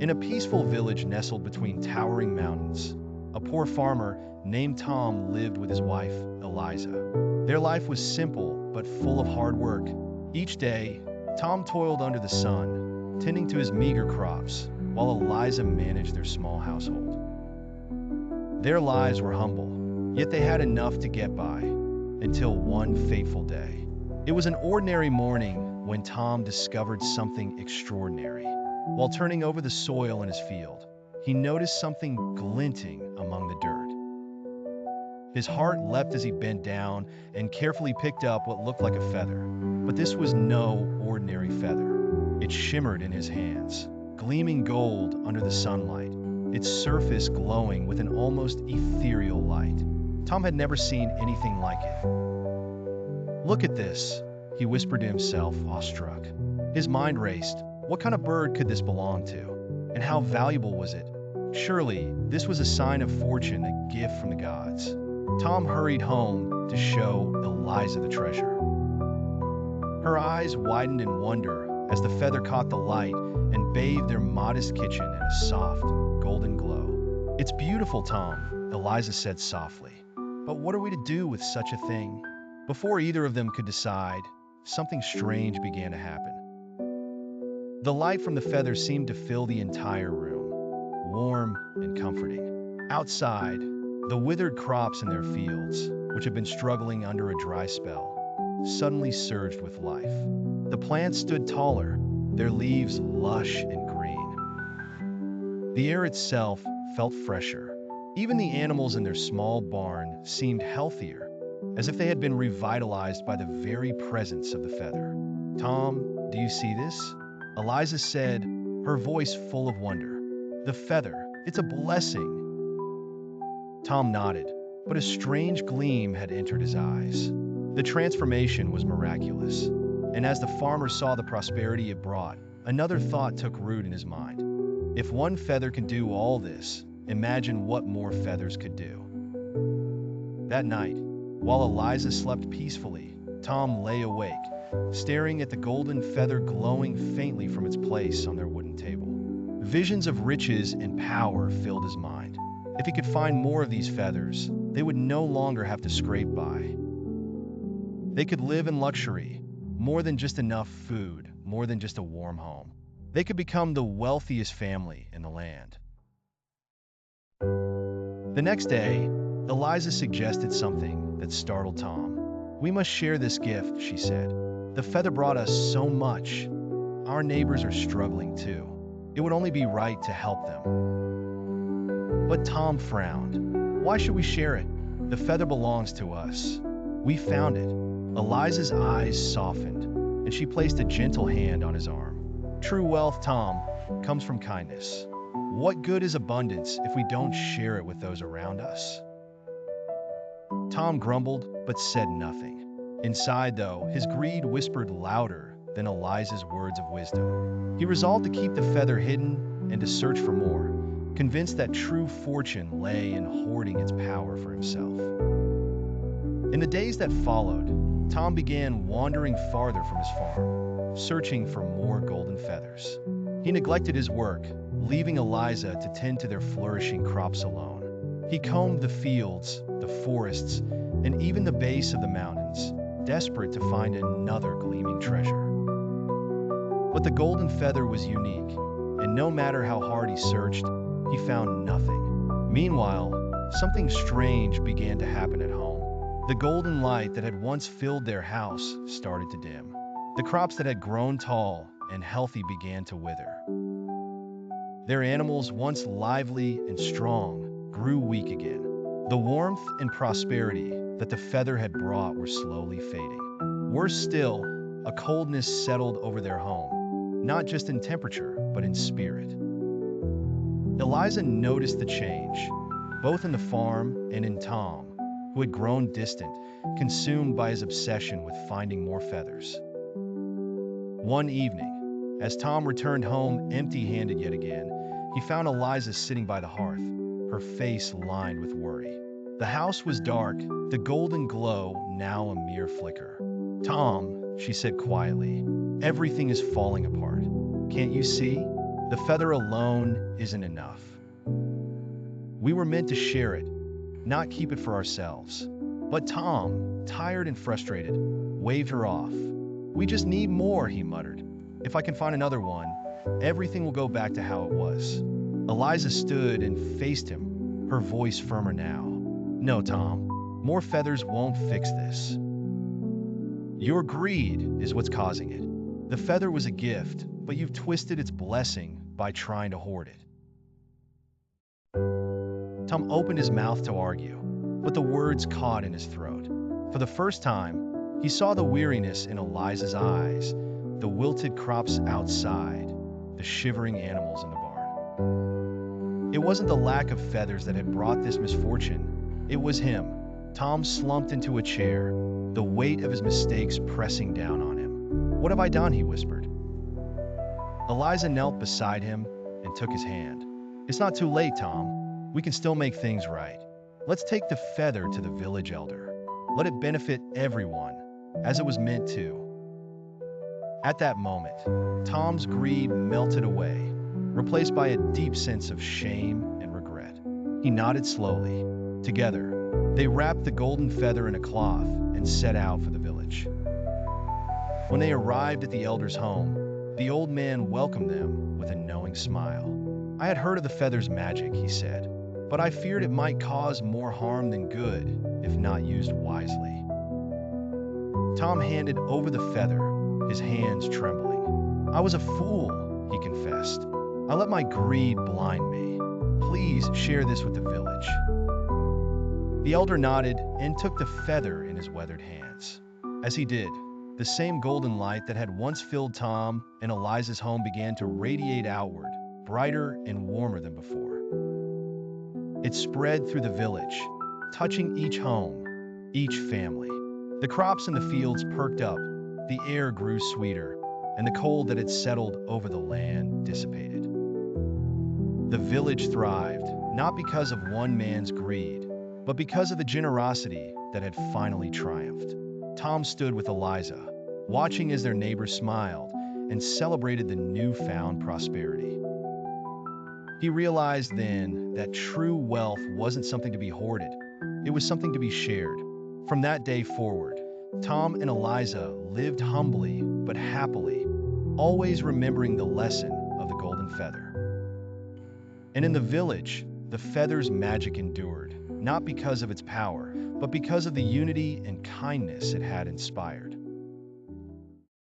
In a peaceful village nestled between towering mountains, a poor farmer named Tom lived with his wife, Eliza. Their life was simple but full of hard work. Each day, Tom toiled under the sun, tending to his meager crops, while Eliza managed their small household. Their lives were humble, yet they had enough to get by, until one fateful day. It was an ordinary morning when Tom discovered something extraordinary. While turning over the soil in his field, he noticed something glinting among the dirt. His heart leapt as he bent down and carefully picked up what looked like a feather. But this was no ordinary feather. It shimmered in his hands, gleaming gold under the sunlight, its surface glowing with an almost ethereal light. Tom had never seen anything like it. "Look at this," he whispered to himself, awestruck. His mind raced. What kind of bird could this belong to? And how valuable was it? Surely, this was a sign of fortune, a gift from the gods. Tom hurried home to show Eliza the treasure. Her eyes widened in wonder as the feather caught the light and bathed their modest kitchen in a soft, golden glow. "It's beautiful, Tom," Eliza said softly. "But what are we to do with such a thing?" Before either of them could decide, something strange began to happen. The light from the feather seemed to fill the entire room, warm and comforting. Outside, the withered crops in their fields, which had been struggling under a dry spell, suddenly surged with life. The plants stood taller, their leaves lush and green. The air itself felt fresher. Even the animals in their small barn seemed healthier, as if they had been revitalized by the very presence of the feather. "Tom, do you see this?" Eliza said, her voice full of wonder. "The feather, it's a blessing." Tom nodded, but a strange gleam had entered his eyes. The transformation was miraculous, and as the farmer saw the prosperity it brought, another thought took root in his mind. If one feather can do all this, imagine what more feathers could do. That night, while Eliza slept peacefully, Tom lay awake, staring at the golden feather glowing faintly from its place on their wooden table. Visions of riches and power filled his mind. If he could find more of these feathers, they would no longer have to scrape by. They could live in luxury, more than just enough food, more than just a warm home. They could become the wealthiest family in the land. The next day, Eliza suggested something that startled Tom. "We must share this gift," she said. "The feather brought us so much. Our neighbors are struggling too. It would only be right to help them." But Tom frowned. "Why should we share it? The feather belongs to us. We found it." Eliza's eyes softened, and she placed a gentle hand on his arm. "True wealth, Tom, comes from kindness. What good is abundance if we don't share it with those around us?" Tom grumbled, but said nothing. Inside, though, his greed whispered louder than Eliza's words of wisdom. He resolved to keep the feather hidden and to search for more, convinced that true fortune lay in hoarding its power for himself. In the days that followed, Tom began wandering farther from his farm, searching for more golden feathers. He neglected his work, leaving Eliza to tend to their flourishing crops alone. He combed the fields, the forests, and even the base of the mountains, desperate to find another gleaming treasure. But the golden feather was unique, and no matter how hard he searched, he found nothing. Meanwhile, something strange began to happen at home. The golden light that had once filled their house started to dim. The crops that had grown tall and healthy began to wither. Their animals, once lively and strong, grew weak again. The warmth and prosperity that the feather had brought were slowly fading. Worse still, a coldness settled over their home, not just in temperature, but in spirit. Eliza noticed the change, both in the farm and in Tom, who had grown distant, consumed by his obsession with finding more feathers. One evening, as Tom returned home empty-handed yet again, he found Eliza sitting by the hearth, her face lined with worry. The house was dark, the golden glow now a mere flicker. "Tom," she said quietly, "everything is falling apart. Can't you see? The feather alone isn't enough. We were meant to share it, not keep it for ourselves. But Tom, tired and frustrated, waved her off. We just need more, he muttered. If I can find another one, everything will go back to how it was. Eliza stood and faced him, her voice firmer now. No, Tom, more feathers won't fix this. Your greed is what's causing it. The feather was a gift, but you've twisted its blessing by trying to hoard it. Tom opened his mouth to argue, but the words caught in his throat. For the first time, he saw the weariness in Eliza's eyes, the wilted crops outside, the shivering animals in the barn. It wasn't the lack of feathers that had brought this misfortune. It was him. Tom slumped into a chair, the weight of his mistakes pressing down on him. What have I done? He whispered. Eliza knelt beside him and took his hand. It's not too late, Tom. We can still make things right. Let's take the feather to the village elder. Let it benefit everyone, as it was meant to. At that moment, Tom's greed melted away, replaced by a deep sense of shame and regret. He nodded slowly. Together, they wrapped the golden feather in a cloth and set out for the village. When they arrived at the elder's home, the old man welcomed them with a knowing smile. I had heard of the feather's magic, he said, but I feared it might cause more harm than good if not used wisely. Tom handed over the feather, his hands trembling. I was a fool, he confessed. I let my greed blind me. Please share this with the village. The elder nodded and took the feather in his weathered hands. As he did, the same golden light that had once filled Tom and Eliza's home began to radiate outward, brighter and warmer than before. It spread through the village, touching each home, each family. The crops in the fields perked up, the air grew sweeter, and the cold that had settled over the land dissipated. The village thrived, not because of one man's greed, but because of the generosity that had finally triumphed. Tom stood with Eliza, watching as their neighbors smiled and celebrated the newfound prosperity. He realized then that true wealth wasn't something to be hoarded, it was something to be shared. From that day forward, Tom and Eliza lived humbly but happily, always remembering the lesson of the golden feather. And in the village, the feather's magic endured, not because of its power, but because of the unity and kindness it had inspired.